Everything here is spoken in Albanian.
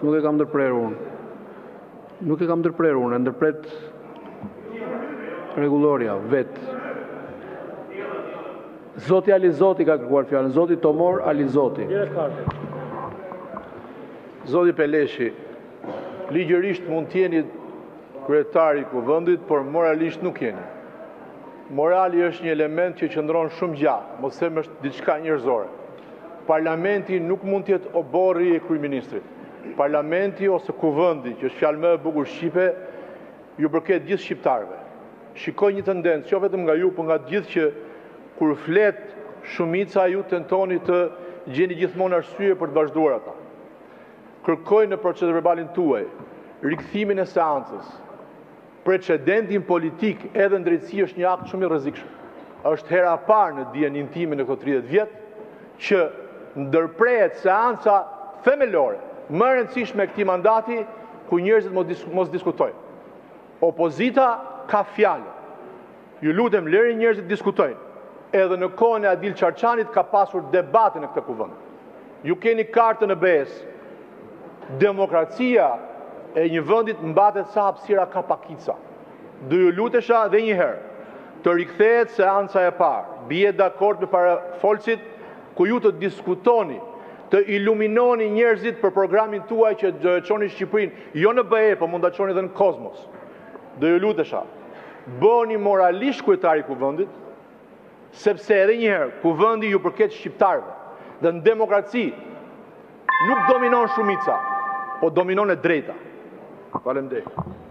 nuk e kam ndërprerë unë. Nuk e kam ndërprerë unë, e ndërpret rregulloria vetë. Zoti Alizoti ka kërkuar fjalën, Zoti Tomor Alizoti. Zoti Peleshi, ligjërisht mund t'jeni kryetari i kuvendit, por moralisht nuk jeni. Morali është një element që qëndron shumë gjatë, mos them është diçka njerëzore. Parlamenti nuk mund të jetë oborri i kryeministrit. Parlamenti ose kuvendi, që është fjalë më e bukur shqipe, ju përket gjithë shqiptarëve. Shikoj një tendencë, jo vetëm nga ju, por nga gjithë që kur flet shumica ju tentoni të gjeni gjithmonë arsye për të vazhduar ata. Kërkoj në proceduralin tuaj rikthimin e seancës. Precedentin politik edhe në drejtësi është një akt shumë i rrezikshëm. Është hera e parë në dijen intime në këto 30 vjet që ndërprehet seanca themelore, më e rëndësishme e këtij mandati ku njerëzit mos diskutojnë. Opozita ka fjalë. Ju lutem lëri njerëzit diskutojnë. Edhe në kohën e Adil Çarçanit ka pasur debate në këtë kuvend. Ju keni kartën e BE-s. Demokracia e një vendit mbatet sa hapësira ka pakica. Do ju lutesha edhe një herë të rikthehet seanca e parë. Bie dakord me parafolësit ku ju të diskutoni, të iluminoni njerëzit për programin tuaj që do e çoni Shqipërinë, jo në BE, por mund ta çoni edhe në kozmos. Do ju lutesha, bëni moralisht kryetari i kuvendit, sepse edhe një herë kuvendi ju përket shqiptarëve. Dhe në demokraci nuk dominon shumica, po dominon e drejta. Faleminderit.